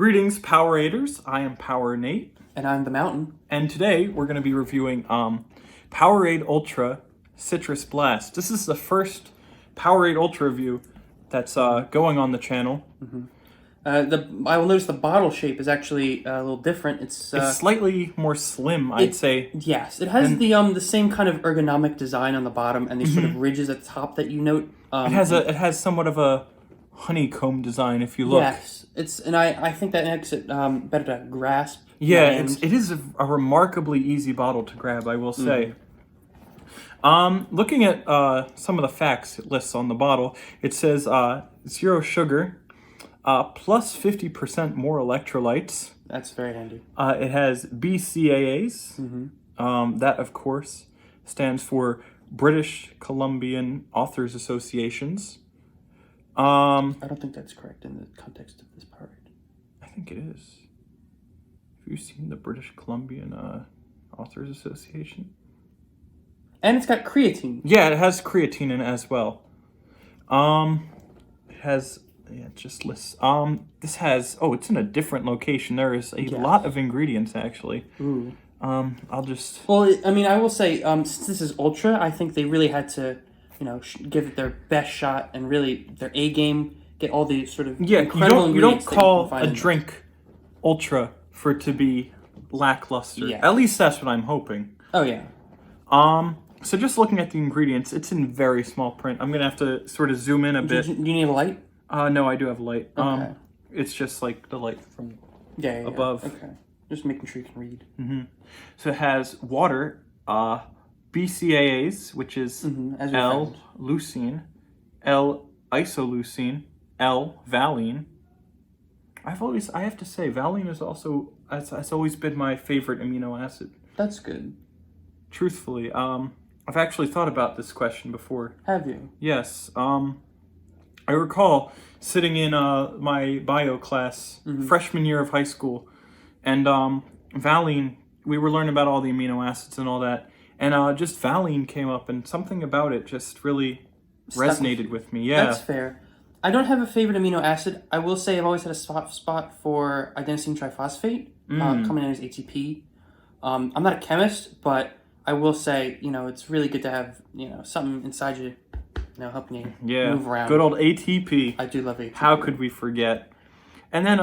Greetings, Poweraders. I am Power Nate. And I'm the Mountain. And today we're going to be reviewing Powerade Ultra Citrus Blast. This is the first Powerade Ultra review that's going on the channel. Mm-hmm. I will notice the bottle shape is actually a little different. It's slightly more slim, I'd say. Yes, it has the same kind of ergonomic design on the bottom and these sort of ridges at the top that you note. It has somewhat of a honeycomb design if you look. Yes, I think that makes it better to grasp. Yeah, it is a remarkably easy bottle to grab, I will say. Looking at some of the facts it lists on the bottle, it says 0 sugar, plus 50% more electrolytes. That's very handy. It has BCAAs. That, of course, stands for British Columbian Authors Associations. I don't think that's correct in the context of this Powerade. I think it is. Have you seen the British Columbian Authors Association? And it's got creatine. Yeah, it has creatine in it as well. It has, it just lists. This has, it's in a different location. There is a lot of ingredients actually. Ooh. I'll just. Well, I will say, since this is Ultra, I think they really had to, give it their best shot and really their A game, get all the sort of incredible ingredients. You don't call a drink Ultra for it to be lackluster. Yeah. At least that's what I'm hoping. Oh yeah. So just looking at the ingredients, it's in very small print. I'm gonna have to sort of zoom in a bit. Do you need a light? No, I do have light. Okay. It's just like the light from above. Okay. Just making sure you can read. So it has water, BCAAs, which is L-leucine, L-isoleucine, L-valine. I have to say, valine is also, it's always been my favorite amino acid. That's good. Truthfully, I've actually thought about this question before. Have you? Yes. I recall sitting in my bio class, freshman year of high school, and valine, we were learning about all the amino acids and all that, and just valine came up, and something about it just really resonated with me. Yeah. That's fair. I don't have a favorite amino acid. I will say I've always had a soft spot for adenosine triphosphate, commonly known as ATP. I'm not a chemist, but I will say, it's really good to have, something inside you, helping you move around. Good old ATP. I do love ATP. How could we forget? And then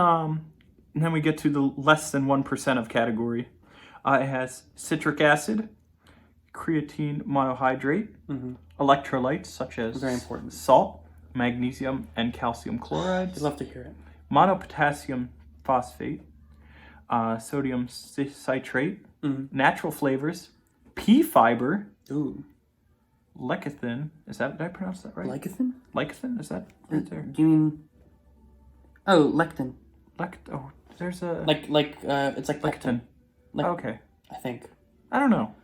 we get to the less than 1% of category. It has citric acid, creatine monohydrate, electrolytes such as very important salt, magnesium, and calcium chlorides. I'd love to hear it. Monopotassium phosphate, sodium citrate, natural flavors, pea fiber, lecithin. Did I pronounce that right? Lecithin? Lecithin? Is that right there? Do you mean? Oh, lectin. There's a it's like lectin. Okay. I think. I don't know.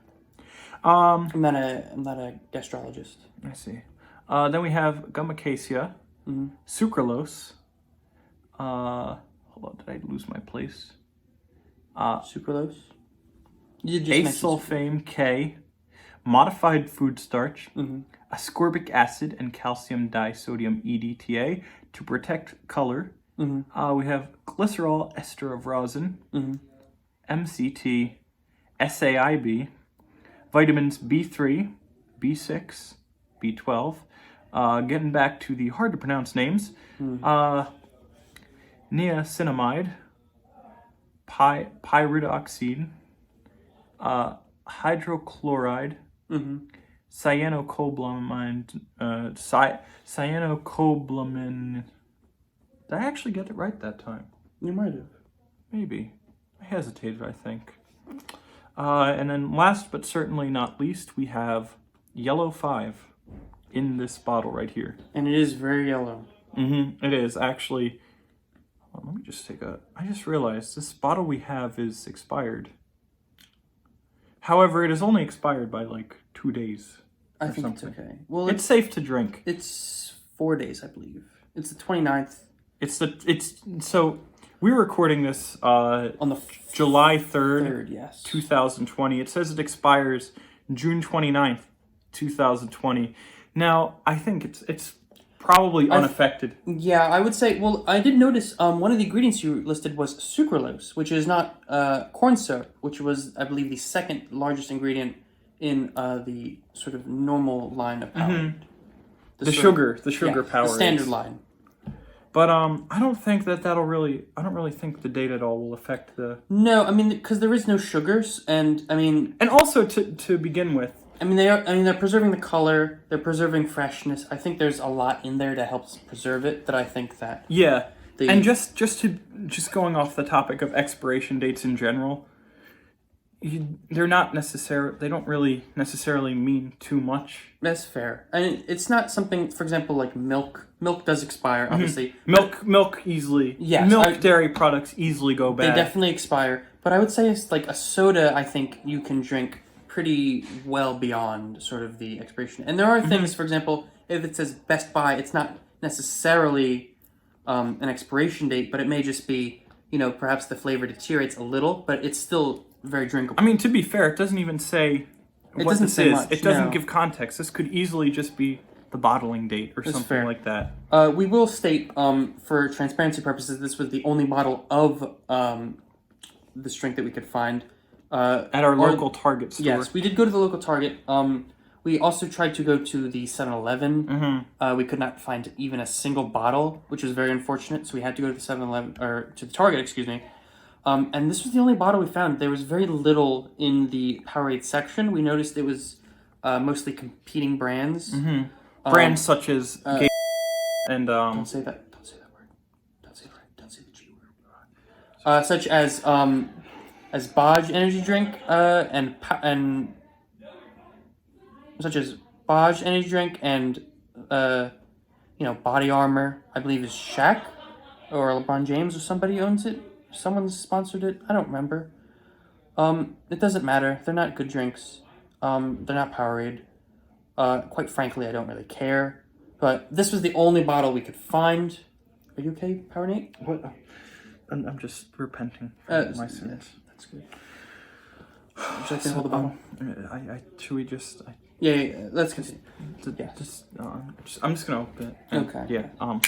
I'm not a gastrologist. I see. Then we have gum acacia, sucralose. Hold on, did I lose my place? Sucralose. Asulfame K, modified food starch, ascorbic acid, and calcium disodium EDTA to protect color. We have glycerol ester of rosin, MCT, SAIB, vitamins B3, B6, B12. Getting back to the hard to pronounce names, niacinamide, pyridoxine, hydrochloride, cyanocobalamin, cyanocobalamin. Did I actually get it right that time? You might have. Maybe. I hesitated, I think. And then last but certainly not least, we have yellow 5 in this bottle right here. And it is very yellow. It is actually. Let me just I just realized this bottle we have is expired. However, it is only expired by like 2 days. I think it's okay. Well, it's safe to drink. It's 4 days, I believe. It's the 29th. So we're recording this on the July 3rd, yes. 2020. It says it expires June 29th, 2020. Now, I think it's probably unaffected. Yeah, I would say. Well, I did notice one of the ingredients you listed was sucralose, which is not corn syrup, which was, I believe, the second largest ingredient in the sort of normal line of Powerade. The sugar Powerade, Powerade, the standard line. But I don't think that'll really. I don't really think the date at all will affect the. No, I mean, because there is no sugars, and I mean, and also to begin with. I mean, they're preserving the color. They're preserving freshness. I think there's a lot in there to help preserve it. That I think that. Yeah, and just going off the topic of expiration dates in general, they're not necessarily. They don't really necessarily mean too much. That's fair. And it's not something. For example, like milk. Milk does expire, obviously. Milk easily. Yes, dairy products easily go bad. They definitely expire. But I would say it's like a soda. I think you can drink pretty well beyond sort of the expiration. And there are things, for example, if it says Best Buy, it's not necessarily an expiration date, but it may just be, perhaps the flavor deteriorates a little, but it's still very drinkable. I mean, to be fair, it doesn't even say what this is. Much, it doesn't give context. This could easily just be the bottling date or something like that. We will state, for transparency purposes, this was the only bottle of this drink that we could find. At our local Target store. Yes, we did go to the local Target. We also tried to go to the 7-Eleven. We could not find even a single bottle, which was very unfortunate. So we had to go to the 7-Eleven, or to the Target, excuse me. And this was the only bottle we found. There was very little in the Powerade section. We noticed it was mostly competing brands. Brands such as and Don't say that. Don't say that word. Don't say the G word. Such as Baj energy drink and such as Baj energy drink and Body Armor. I believe is Shaq or LeBron James or somebody owns it. Someone's sponsored it. I don't remember. It doesn't matter. They're not good drinks. They're not Powerade. Quite frankly, I don't really care. But this was the only bottle we could find. Are you okay, Power Nate? What? I'm just repenting for my sins. That's good. Would you like to hold the bottle? Should we just? Yeah. Let's continue. I'm just gonna open it. Okay. Yeah.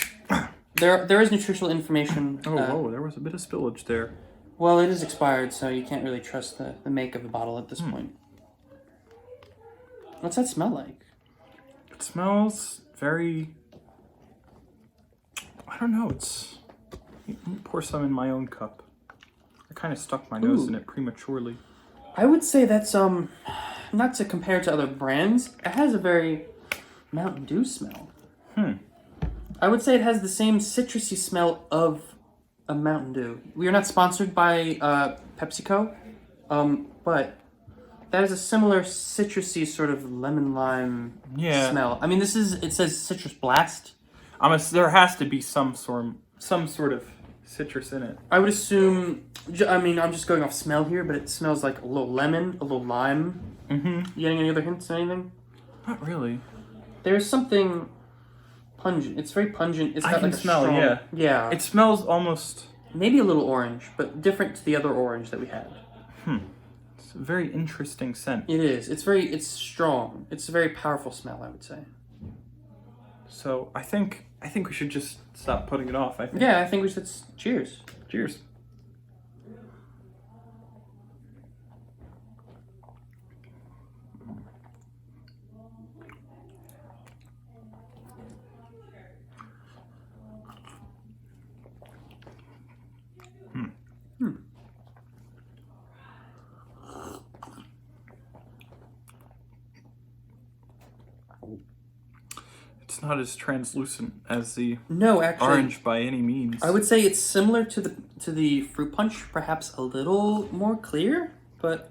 There is nutritional information. Whoa! There was a bit of spillage there. Well, it is expired, so you can't really trust the make of the bottle at this point. What's that smell like? It smells very. I don't know. Let me pour some in my own cup. I kind of stuck my nose in it prematurely. I would say that's not to compare to other brands. It has a very Mountain Dew smell. I would say it has the same citrusy smell of a Mountain Dew. We are not sponsored by PepsiCo, but that is a similar citrusy sort of lemon lime smell. I mean, it says Citrus Blast. There has to be some sort of citrus in it. I would assume. I mean, I'm just going off smell here, but it smells like a little lemon, a little lime. You getting any other hints? Anything? Not really. There's something pungent. It's very pungent. It's got like a smell. strong, Yeah. It smells almost maybe a little orange, but different to the other orange that we had. It's a very interesting scent. It is. It's strong. It's a very powerful smell, I would say. So I think we should just stop putting it off. I think. Yeah, I think we should. Cheers. Cheers. It's not as translucent as the orange by any means. I would say it's similar to the fruit punch, perhaps a little more clear, but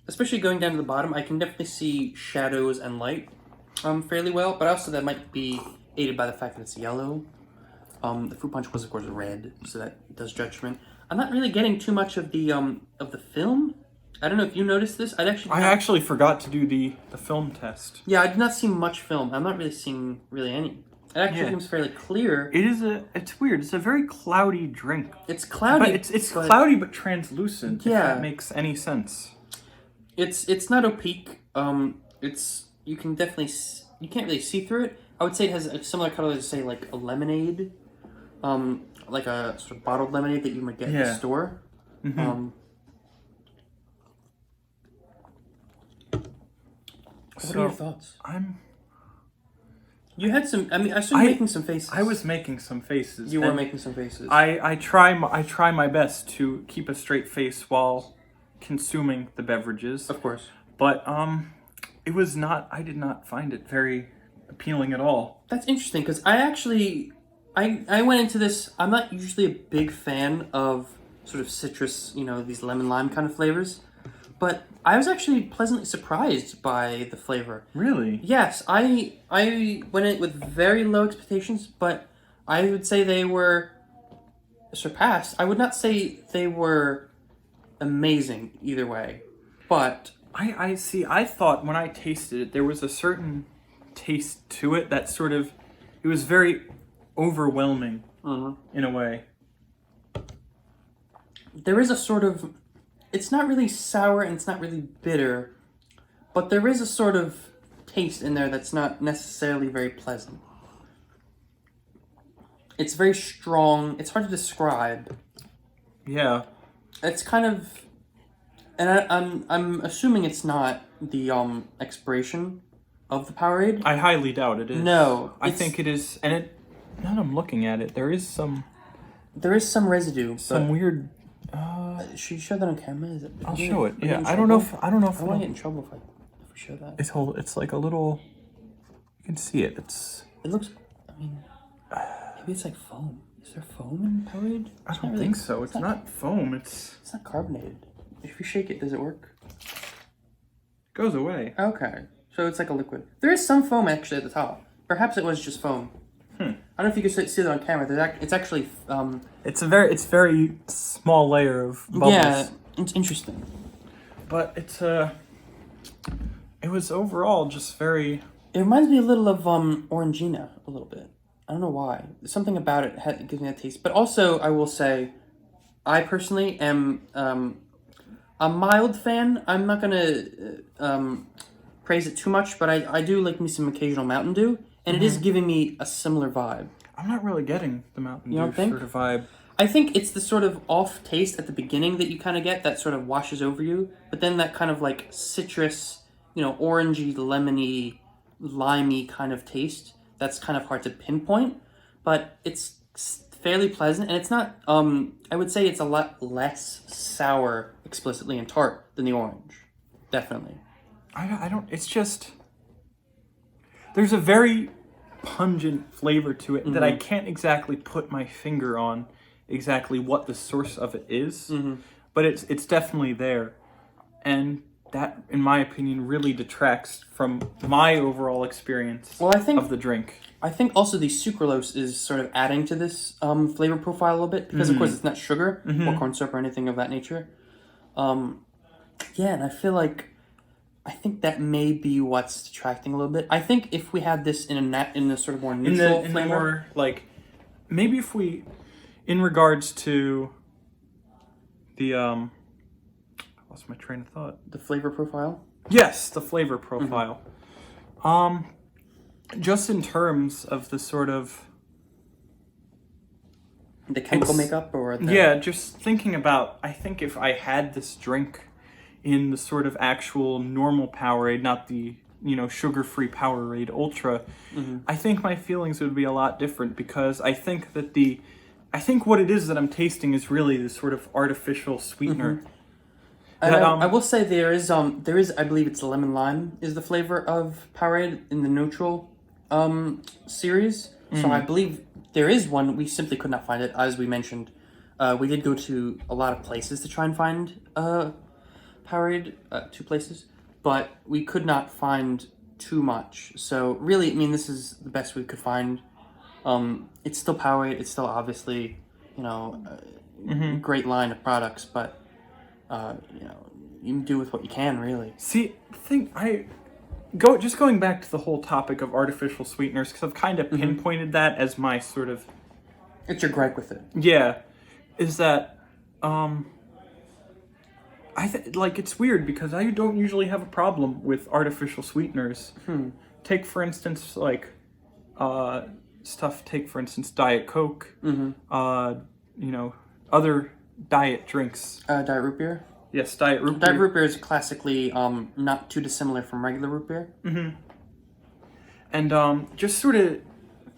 especially going down to the bottom, I can definitely see shadows and light fairly well, but also that might be aided by the fact that it's yellow. The fruit punch was, of course, red, so that does judgment. I'm not really getting too much of the film. I don't know if you noticed this. I actually forgot to do the film test. Yeah, I did not see much film. I'm not really seeing any. It actually seems fairly clear. It's weird. It's a very cloudy drink. It's cloudy. But it's cloudy but translucent. Yeah. If that makes any sense. It's not opaque. You can't really see through it. I would say it has a similar color to, say, like a lemonade, like a sort of bottled lemonade that you might get at the store. What are your thoughts? You had some. I mean, I saw you making some faces. I was making some faces. You were making some faces. I try my best to keep a straight face while consuming the beverages. Of course. But it was not. I did not find it very appealing at all. That's interesting because I went into this. I'm not usually a big fan of sort of citrus, these lemon lime kind of flavors, but I was actually pleasantly surprised by the flavor. Really? Yes, I went in with very low expectations, but I would say they were surpassed. I would not say they were amazing either way, but I see. I thought when I tasted it, there was a certain taste to it that sort of, it was very overwhelming in a way. There is a sort of, it's not really sour and it's not really bitter, but there is a sort of taste in there that's not necessarily very pleasant. It's very strong. It's hard to describe. Yeah. It's kind of, and I'm assuming it's not the expiration of the Powerade. I highly doubt it is. No, I think it is, and it. Now that I'm looking at it, there is some residue. Some weird. Should you show that on camera? Is it? I'll show it. Yeah, I don't know if. I don't want to get in trouble if we show that. It's like a little. You can see it. It looks. I mean, maybe it's like foam. Is there foam in Powerade? I don't think so. It's not foam. It's not carbonated. If you shake it, does it work? It goes away. Okay, so it's like a liquid. There is some foam actually at the top. Perhaps it was just foam. I don't know if you can see that on camera. It's actually. It's very small layer of bubbles. Yeah, it's interesting. But it was overall just very. It reminds me a little of Orangina a little bit. I don't know why. Something about it gives me that taste. But also, I will say, I personally am a mild fan. I'm not gonna praise it too much, but I do like me some occasional Mountain Dew. And it is giving me a similar vibe. I'm not really getting the Mountain Dew sort of vibe. I think it's the sort of off taste at the beginning that you kind of get that sort of washes over you. But then that kind of like citrus, orangey, lemony, limey kind of taste. That's kind of hard to pinpoint. But it's fairly pleasant. And it's not, I would say it's a lot less sour explicitly and tart than the orange. Definitely. I don't, it's just... There's a very pungent flavor to it that I can't exactly put my finger on exactly what the source of it is, but it's definitely there. And that, in my opinion, really detracts from my overall experience of the drink. I think also the sucralose is sort of adding to this flavor profile a little bit, because of course it's not sugar or corn syrup or anything of that nature. And I feel like I think that may be what's detracting a little bit. I think if we had this in a sort of more neutral flavor, more like maybe if we, in regards to the I lost my train of thought. The flavor profile. Yes, the flavor profile. Just in terms of the sort of the chemical makeup, or just thinking about. I think if I had this drink in the sort of actual normal Powerade, not the, sugar-free Powerade Ultra, I think my feelings would be a lot different, because I think that what it is that I'm tasting is really this sort of artificial sweetener. I will say there is, I believe it's lemon lime is the flavor of Powerade in the neutral series. So I believe there is one. We simply could not find it, as we mentioned. We did go to a lot of places to try and find Powerade, 2 places, but we could not find too much. So really, I mean, this is the best we could find. It's still Powerade. It's still obviously, great line of products, but you can do with what you can, really. See, going back to the whole topic of artificial sweeteners, because I've kind of pinpointed that as my sort of... It's your gripe with it. Yeah. Is that, it's weird, because I don't usually have a problem with artificial sweeteners. Take, for instance, stuff. Take, for instance, Diet Coke. Other diet drinks. Diet root beer. Yes, Diet root Diet beer. root beer is classically not too dissimilar from regular root beer. And just sort of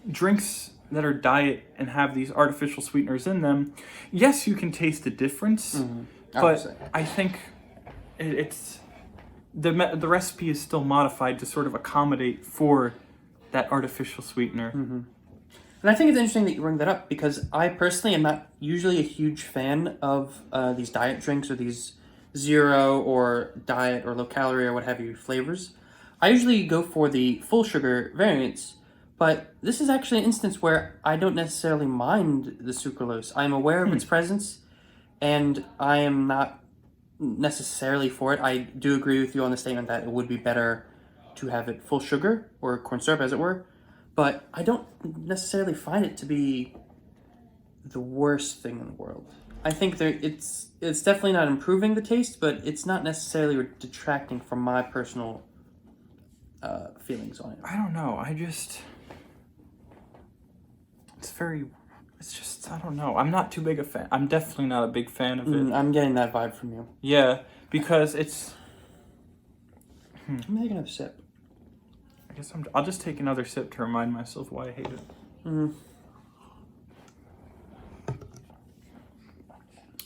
drinks that are diet and have these artificial sweeteners in them. Yes, you can taste the difference, but I think it's the recipe is still modified to sort of accommodate for that artificial sweetener. And I think it's interesting that you bring that up because I personally am not usually a huge fan of these diet drinks or these zero or diet or low calorie or what have you flavors. I usually go for the full sugar variants, but this is actually an instance where I don't necessarily mind the sucralose. I'm aware of its presence, and I am not necessarily for it. I do agree with you on the statement that it would be better to have it full sugar or corn syrup, as it were, but I don't necessarily find it to be the worst thing in the world. I think it's definitely not improving the taste, but it's not necessarily detracting from my personal feelings on it. I don't know. I don't know. I'm not too big a fan. I'm definitely not a big fan of it. I'm getting that vibe from you. Yeah, because it's... I'm taking another sip. I guess I'll just take another sip to remind myself why I hate it.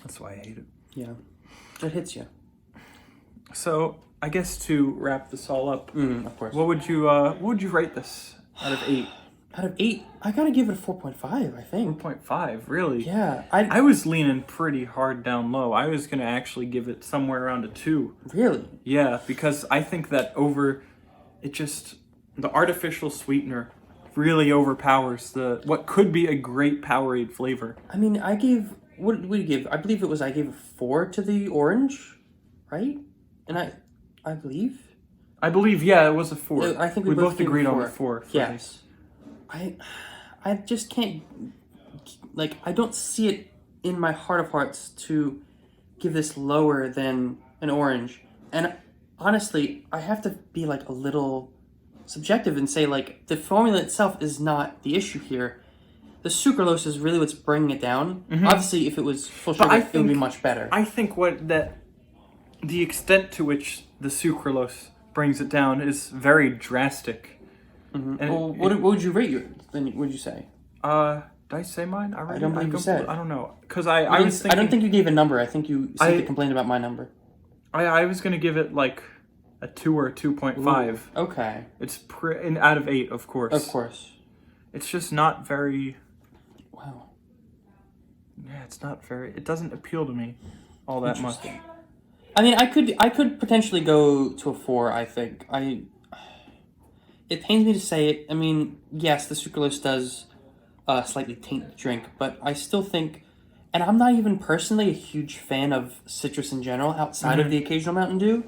That's why I hate it. Yeah. It hits you. So, I guess to wrap this all up, Of course. what would you rate this out of 8? Out of 8, I gotta give it a 4.5, I think. 4.5, really? Yeah. I was leaning pretty hard down low. I was going to actually give it somewhere around a 2. Really? Yeah, because I think that the artificial sweetener really overpowers what could be a great Powerade flavor. I mean, what did we give? I believe I gave a 4 to the orange, right? And I believe? I believe, yeah, it was a 4. I think we both both gave agreed a on 4. the 4. Yes. I just can't, I don't see it in my heart of hearts to give this lower than an orange. And honestly, I have to be a little subjective and say the formula itself is not the issue here. The sucralose is really what's bringing it down. Obviously, if it was full sugar, it would be much better. I think the extent to which the sucralose brings it down is very drastic. And what would you rate what would you say? Did I say mine? I don't believe you said. I don't know. Because I was thinking... I don't think you gave a number. I think you simply complained about my number. I was going to give it a 2 or a 2.5. Okay. It's out of 8, of course. Of course. It's just not very... Wow. Yeah, it's not very... It doesn't appeal to me all that much. I mean, I could potentially go to a 4, I think. It pains me to say it. I mean, yes, the sucralose does slightly taint the drink, but I still think... And I'm not even personally a huge fan of citrus in general, outside of the occasional Mountain Dew.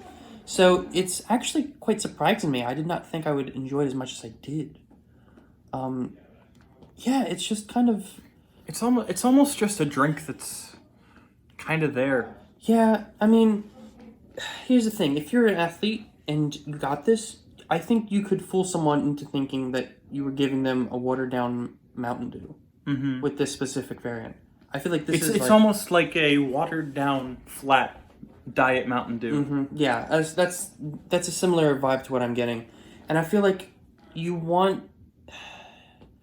So it's actually quite surprising me. I did not think I would enjoy it as much as I did. Yeah, it's just kind of... It's almost just a drink that's kind of there. Yeah, I mean, here's the thing. If you're an athlete and you got this, I think you could fool someone into thinking that you were giving them a watered-down Mountain Dew with this specific variant. I feel like it's almost like a watered-down, flat diet Mountain Dew. Yeah, that's a similar vibe to what I'm getting. And I feel like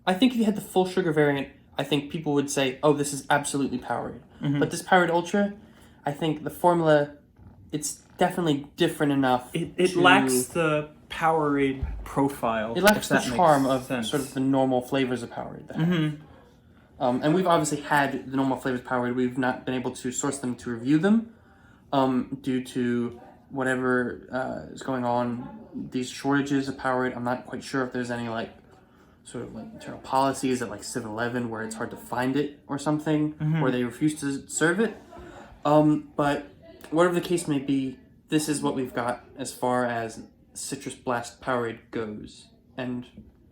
I think if you had the full sugar variant, I think people would say, oh, this is absolutely Powerade. But this Powerade Ultra, I think the formula, it's definitely different enough. It lacks the Powerade profile. It lacks the charm of sort of the normal flavors of Powerade. And we've obviously had the normal flavors of Powerade. We've not been able to source them to review them due to whatever is going on. These shortages of Powerade, I'm not quite sure if there's any sort of internal policies at 7-Eleven where it's hard to find it or something, or they refuse to serve it. But whatever the case may be, this is what we've got as far as Citrus Blast Powerade goes. And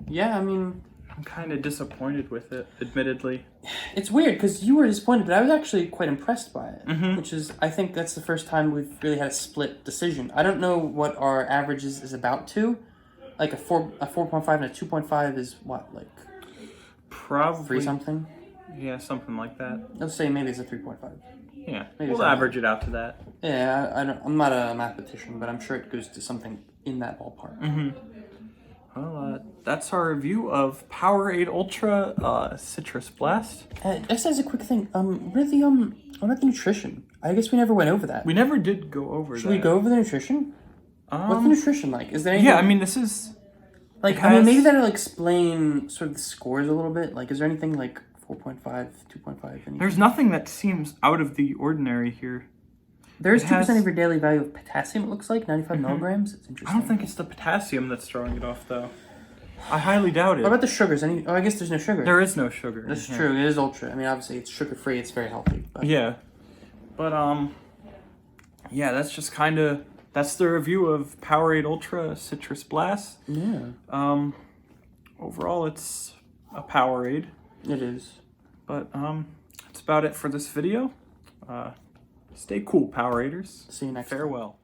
yeah, I mean, I'm kind of disappointed with it, admittedly. It's weird because you were disappointed, but I was actually quite impressed by it, which is, I think that's the first time we've really had a split decision. I don't know what our averages is about to, Like a 4.5 and a 2.5 is what, like Probably 3 something? Yeah, something like that. Let's say maybe it's a 3.5. Yeah, Maybe we'll something. average it out to that. Yeah, I'm not a mathematician, but I'm sure it goes to something in that ballpark. Well, that's our review of Powerade Ultra Citrus Blast. Just as a quick thing, what about the nutrition? I guess we never went over that. We never did go over Should we go over the nutrition? What's the nutrition like? Is there anything? Yeah, I mean, this is... Like, I mean, maybe that'll explain sort of the scores a little bit. Like, is there anything like 4.5, 2.5? Anything? There's nothing that seems out of the ordinary here. There's 2% of your daily value of potassium, it looks like, 95 milligrams. It's interesting. I don't think it's the potassium that's throwing it off, though. I highly doubt it. What about the sugars? Oh, I guess there's no sugar. There is no sugar. That's true. It is ultra. I mean, obviously, it's sugar-free. It's very healthy. But... Yeah. But, yeah, that's just kind of... That's the review of Powerade Ultra Citrus Blast. Yeah. Overall, it's a Powerade. It is. But, that's about it for this video. Stay cool, Poweraders. See you next time. Farewell.